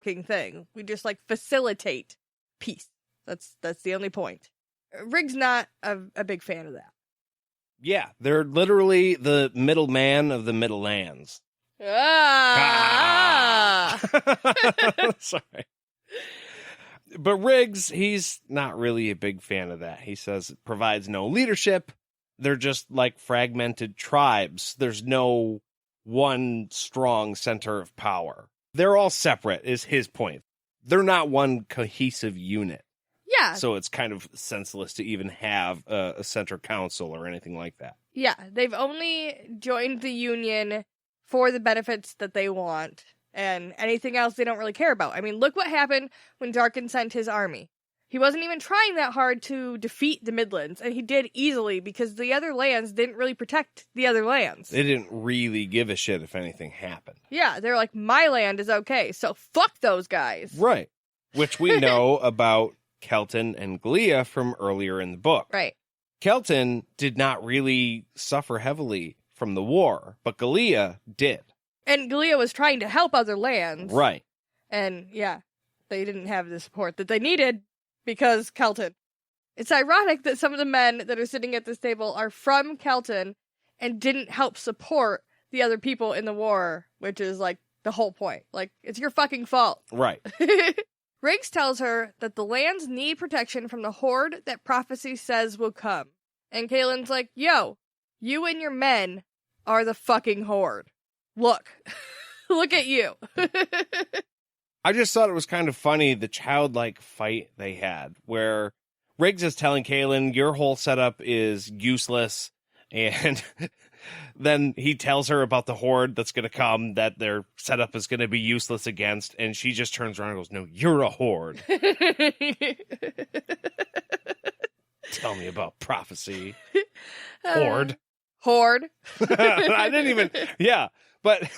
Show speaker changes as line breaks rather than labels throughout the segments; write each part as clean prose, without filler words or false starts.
thing. We just, like, facilitate peace. That's the only point. Riggs not a big fan of that.
Yeah, they're literally the middleman of the Middle Lands. Sorry. But Riggs, he's not really a big fan of that. He says it provides no leadership. They're just like fragmented tribes. There's no one strong center of power. They're all separate, is his point. They're not one cohesive unit.
Yeah.
So it's kind of senseless to even have a center council or anything like that.
Yeah, they've only joined the Union for the benefits that they want, and anything else they don't really care about. I mean, look what happened when Darkin sent his army. He wasn't even trying that hard to defeat the Midlands, and he did easily because the other lands didn't really protect the other lands.
They didn't really give a shit if anything happened.
Yeah, they're like, my land is okay, so fuck those guys.
Right. Which we know about Kelton and Glia from earlier in the book.
Right.
Kelton did not really suffer heavily from the war, but Glia did.
And Glia was trying to help other lands.
Right.
And, yeah, they didn't have the support that they needed because Kelton. It's ironic that some of the men that are sitting at this table are from Kelton and didn't help support the other people in the war, which is, like, the whole point. Like, it's your fucking fault.
Right.
Riggs tells her that the lands need protection from the horde that prophecy says will come. And Kahlan's like, yo, you and your men are the fucking horde. Look. Look at you.
I just thought it was kind of funny, the childlike fight they had, where Riggs is telling Kahlan, your whole setup is useless, and then he tells her about the horde that's going to come, that their setup is going to be useless against, and she just turns around and goes, no, you're a horde. Tell me about prophecy. Horde.
Horde.
I didn't even, yeah. But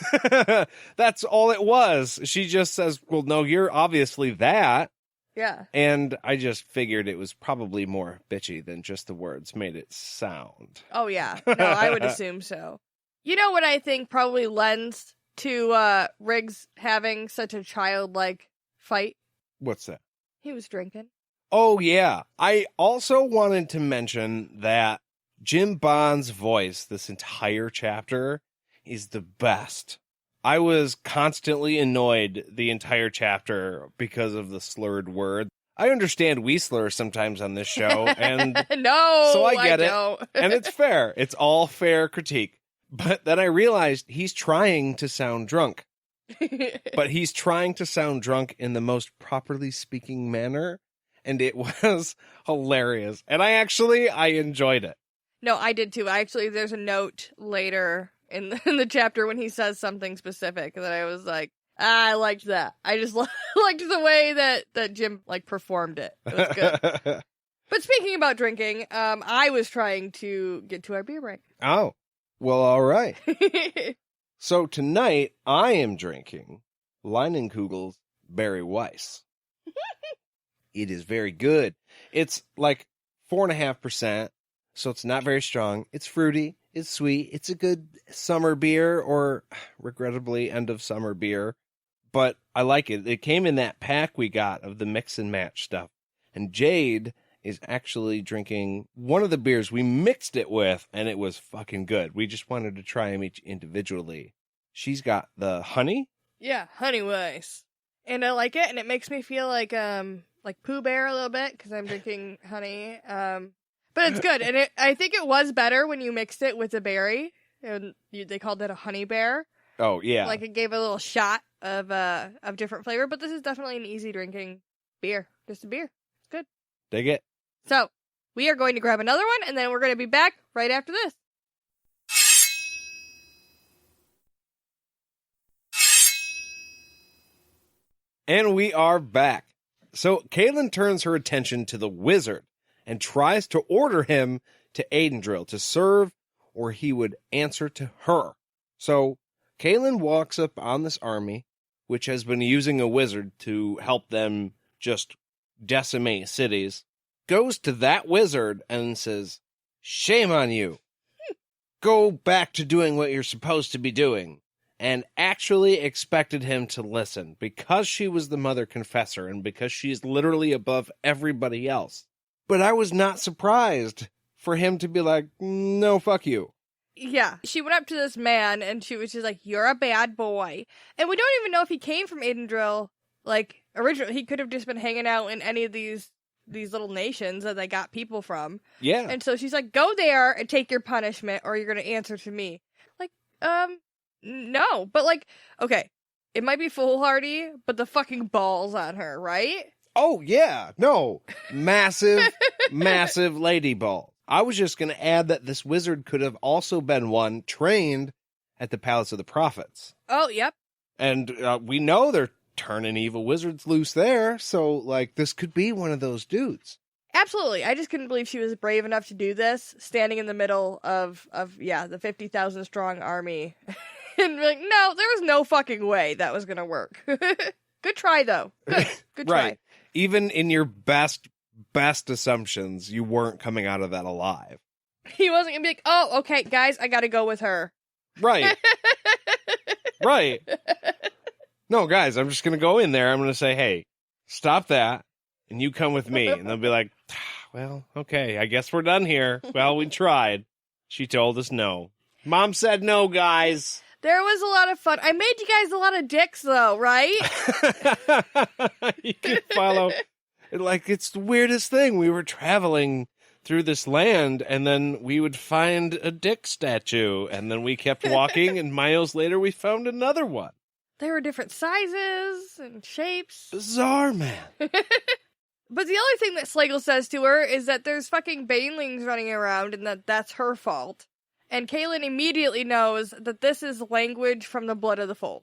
that's all it was. She just says, well, no, you're obviously that.
Yeah.
And I just figured it was probably more bitchy than just the words made it sound.
Oh, yeah. No, I would assume so. You know what I think probably lends to Riggs having such a childlike fight?
What's that?
He was drinking.
Oh, yeah. I also wanted to mention that Jim Bond's voice this entire chapter is the best. I was constantly annoyed the entire chapter because of the slurred word. I understand we slur sometimes on this show, and
no,
so I get it,
don't.
And it's fair. It's all fair critique. But then I realized he's trying to sound drunk. But he's trying to sound drunk in the most properly speaking manner, and it was hilarious. And I enjoyed it.
No, I did too. There's a note later in the chapter when he says something specific that I was like, I liked that. I just liked the way that Jim like performed it. It was good. But speaking about drinking, I was trying to get to our beer break.
Oh, well, all right. So tonight I am drinking Leinenkugel's Berry Weiss. It is very good. It's like 4.5%, so it's not very strong. It's fruity. It's sweet. It's a good summer beer, or regrettably end of summer beer. But I like it. It came in that pack we got of the mix and match stuff. And Jade is actually drinking one of the beers we mixed it with, and it was fucking good. We just wanted to try them each individually. She's got the honey.
Yeah, honey Weiss. And I like it, and it makes me feel like Pooh Bear a little bit, because I'm drinking honey. But it's good, and I think it was better when you mixed it with the berry, and they called it a honey bear.
Oh, yeah.
Like, it gave a little shot of different flavor, but this is definitely an easy drinking beer. Just a beer. It's good.
Dig it.
So, we are going to grab another one, and then we're going to be back right after this.
And we are back. So, Kahlan turns her attention to the wizard and tries to order him to Aidendrill to serve, or he would answer to her. So, Kahlan walks up on this army, which has been using a wizard to help them just decimate cities, goes to that wizard and says, "Shame on you. Go back to doing what you're supposed to be doing." and actually expected him to listen because she was the mother confessor and because she's literally above everybody else. But I was not surprised for him to be like, no, fuck you.
Yeah, she went up to this man and she was just like, you're a bad boy. And we don't even know if he came from Aidendrill. Like, originally, he could have just been hanging out in any of these little nations that they got people from.
Yeah.
And so she's like, go there and take your punishment or you're going to answer to me. Like, no. But like, okay, it might be foolhardy, but the fucking balls on her, right?
Oh, yeah. No. Massive, massive lady ball. I was just going to add that this wizard could have also been one trained at the Palace of the Prophets.
Oh, yep.
And we know they're turning evil wizards loose there, so, like, this could be one of those dudes.
Absolutely. I just couldn't believe she was brave enough to do this, standing in the middle of the 50,000 strong army. And be like, no, there was no fucking way that was going to work. Good try, though. Good try.
Right. Even in your best assumptions, you weren't coming out of that alive.
He wasn't going to be like, oh, okay, guys, I got to go with her.
Right. Right. No, guys, I'm just going to go in there. I'm going to say, hey, stop that, and you come with me. And they'll be like, well, okay, I guess we're done here. Well, we tried. She told us no. Mom said no, guys.
There was a lot of fun. I made you guys a lot of dicks, though, right?
You can follow. Like, it's the weirdest thing. We were traveling through this land, and then we would find a dick statue, and then we kept walking, and miles later we found another one.
They were different sizes and shapes.
Bizarre, man.
But the other thing that Slagle says to her is that there's fucking banelings running around and that's her fault. And Kahlan immediately knows that this is language from the Blood of the Fold.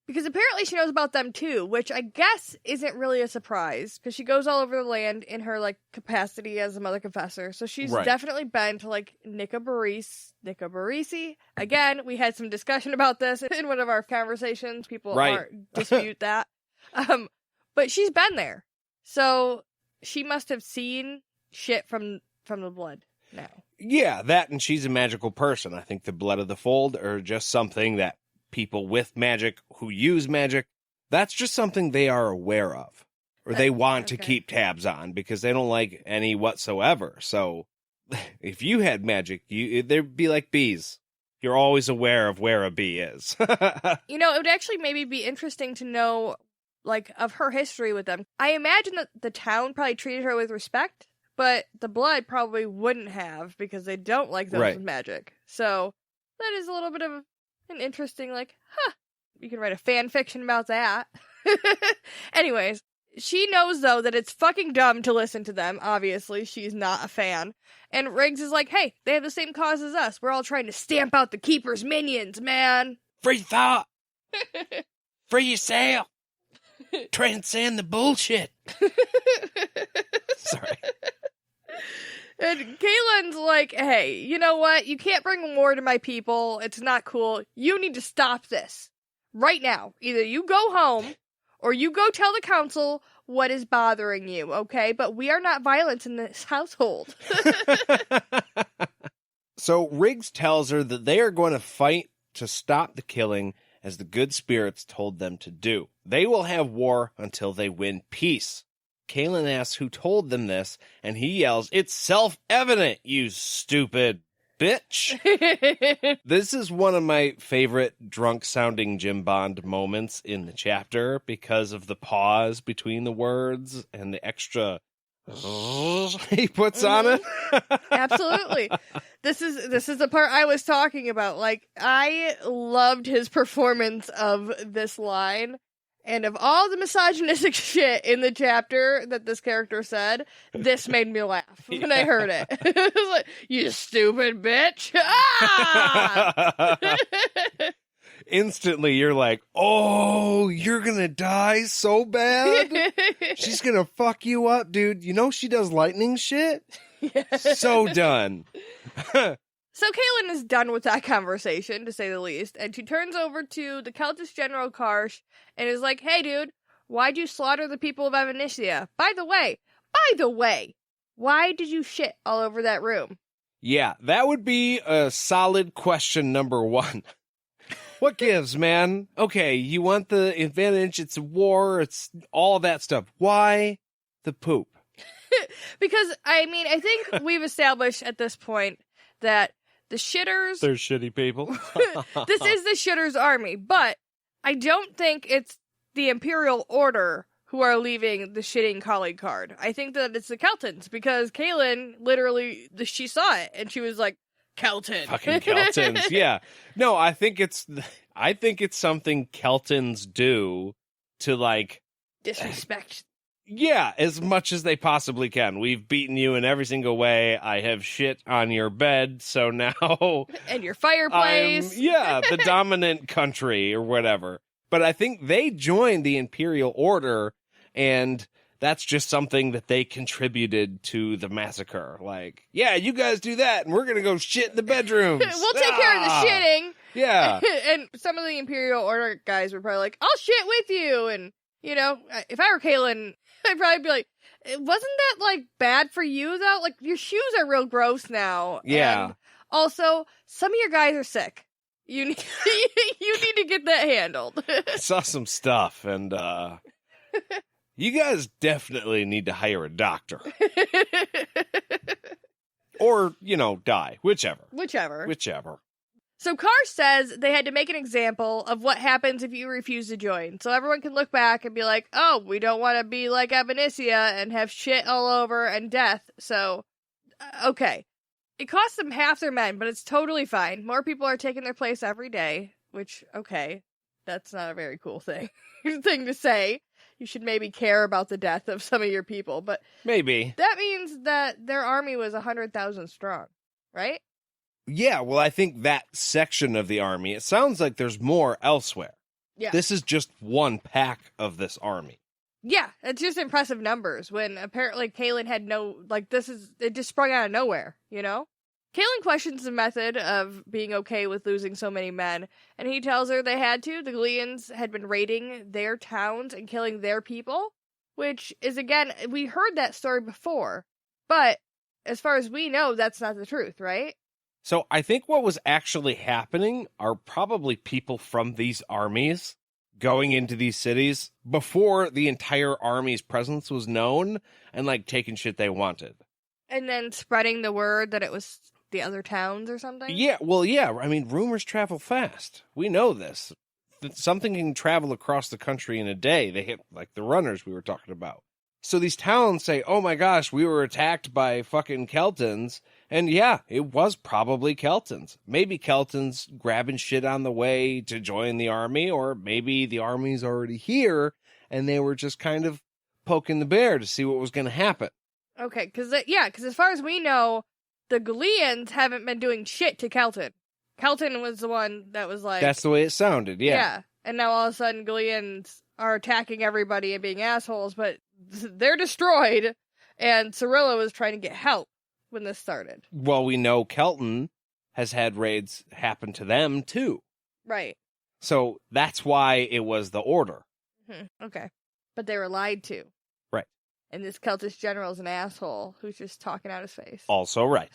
Because apparently she knows about them too, which I guess isn't really a surprise, because she goes all over the land in her, like, capacity as a Mother Confessor. So she's definitely been to, like, Barisi. Again, we had some discussion about this in one of our conversations. People aren't dispute that. But she's been there. So she must have seen shit from the blood now.
Yeah, that, and she's a magical person. I think the Blood of the Fold are just something that people with magic who use magic, that's just something they are aware of. Or they want to keep tabs on because they don't like any whatsoever. So if you had magic, they'd be like bees. You're always aware of where a bee is.
You know, it would actually maybe be interesting to know, like, of her history with them. I imagine that the town probably treated her with respect, but the blood probably wouldn't have because they don't like those with magic. So that is a little bit of an interesting, like, you can write a fan fiction about that. Anyways, she knows, though, that it's fucking dumb to listen to them. Obviously, she's not a fan. And Riggs is like, hey, they have the same cause as us. We're all trying to stamp out the Keeper's minions, man.
Free thought. Free yourself. Transcend the bullshit. Sorry.
And Kahlan's like, hey, you know what? You can't bring war to my people. It's not cool. You need to stop this. Right now. Either you go home, or you go tell the council what is bothering you, okay? But we are not violent in this household.
So Riggs tells her that they are going to fight to stop the killing as the good spirits told them to do. They will have war until they win peace. Kahlan asks who told them this, and he yells, it's self-evident, you stupid bitch. This is one of my favorite drunk-sounding Jim Bond moments in the chapter because of the pause between the words and the extra he puts on it.
Absolutely. This is the part I was talking about. Like, I loved his performance of this line. And of all the misogynistic shit in the chapter that this character said, this made me laugh when I heard it. It was like, you stupid bitch. Ah!
Instantly, you're like, oh, you're gonna die so bad? She's gonna fuck you up, dude. You know she does lightning shit? Yeah. So done.
So Kahlan is done with that conversation, to say the least, and she turns over to the Celtish General Karsh and is like, hey, dude, why'd you slaughter the people of Evanicia? By the way, why did you shit all over that room?
Yeah, that would be a solid question number one. What gives, man? Okay, you want the advantage, it's a war, it's all that stuff. Why the poop?
Because, I mean, I think we've established at this point that the shitters...
They're shitty people.
This is the shitters' army, but I don't think it's the Imperial Order who are leaving the shitting calling card. I think that it's the Keltons, because Kahlan literally, she saw it, and she was like, Kelton.
Fucking Keltons, yeah. No, I think it's something Keltons do to, like...
disrespect.
Yeah, as much as they possibly can. We've beaten you in every single way. I have shit on your bed, so now...
and your fireplace.
Yeah, the dominant country or whatever. But I think they joined the Imperial Order, and that's just something that they contributed to the massacre. Like, yeah, you guys do that, and we're going to go shit in the bedrooms.
We'll take care of the shitting.
Yeah.
And some of the Imperial Order guys were probably like, I'll shit with you. And, you know, if I were Kahlan, I'd probably be like, wasn't that, like, bad for you, though? Like, your shoes are real gross now.
Yeah.
And also, some of your guys are sick. You need, you need to get that handled.
I saw some stuff, and you guys definitely need to hire a doctor. Or, you know, die. Whichever.
So Karsh says they had to make an example of what happens if you refuse to join. So everyone can look back and be like, oh, we don't want to be like Abenicia and have shit all over and death. So, okay. It costs them half their men, but it's totally fine. More people are taking their place every day, which, okay, that's not a very cool thing to say. You should maybe care about the death of some of your people, but... maybe. That means that their army was 100,000 strong, right?
Yeah, well, I think that section of the army, it sounds like there's more elsewhere.
Yeah.
This is just one pack of this army.
Yeah, it's just impressive numbers when apparently Kahlan had no, like, it just sprung out of nowhere, you know? Kahlan questions the method of being okay with losing so many men, and he tells her they had to. The Gleans had been raiding their towns and killing their people, which is, again, we heard that story before, but as far as we know, that's not the truth, right?
So I think what was actually happening are probably people from these armies going into these cities before the entire army's presence was known and, like, taking shit they wanted.
And then spreading the word that it was the other towns or something?
Yeah, well, yeah. I mean, rumors travel fast. We know this. Something can travel across the country in a day. They hit, like, the runners we were talking about. So these towns say, oh my gosh, we were attacked by fucking Keltons. And yeah, it was probably Keltons. Maybe Keltons grabbing shit on the way to join the army, or maybe the army's already here and they were just kind of poking the bear to see what was going to happen.
Okay, because as far as we know, the Gleans haven't been doing shit to Kelton. Kelton was the one that was like...
That's the way it sounded, yeah.
Yeah, and now all of a sudden Gleans are attacking everybody and being assholes, but they're destroyed, and Cirilla was trying to get help when this started.
Well, we know Kelton has had raids happen to them, too.
Right.
So that's why it was the order.
Okay. But they were lied to.
Right.
And this Keltish general is an asshole who's just talking out his face.
Also right.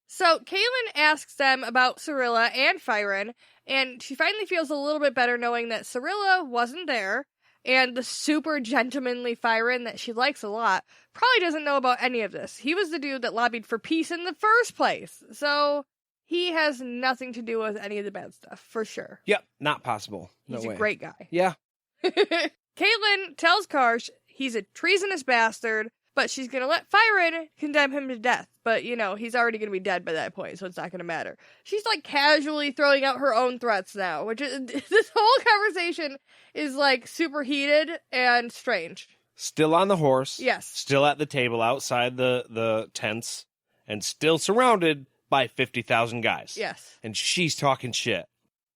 So Kahlan asks them about Cirilla and Fyron, and she finally feels a little bit better knowing that Cirilla wasn't there, and the super gentlemanly Fyron that she likes a lot probably doesn't know about any of this. He was the dude that lobbied for peace in the first place, so he has nothing to do with any of the bad stuff, for sure.
Yep, not possible.
He's a great guy.
Yeah.
Kahlan tells Karsh he's a treasonous bastard, but she's going to let Fyron condemn him to death. But, you know, he's already going to be dead by that point, so it's not going to matter. She's, like, casually throwing out her own threats now, which is, this whole conversation is, like, super heated and strange.
Still on the horse.
Yes.
Still at the table outside the tents, and still surrounded by 50,000 guys.
Yes.
And she's talking shit.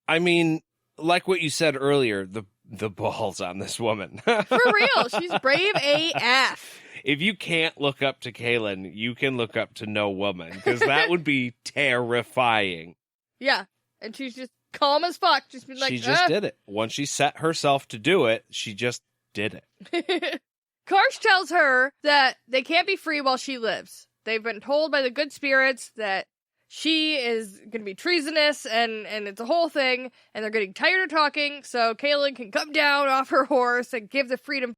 I mean, like what you said earlier, the balls on this woman.
For real, she's brave AF.
If you can't look up to Kahlan, you can look up to no woman, because that would be terrifying.
Yeah, and she's just calm as fuck. Just be like,
she just did it. Once she set herself to do it, she just did it.
Karsh tells her that they can't be free while she lives. They've been told by the good spirits that she is going to be treasonous, and it's a whole thing, and they're getting tired of talking, so Kahlan can come down off her horse and give the freedom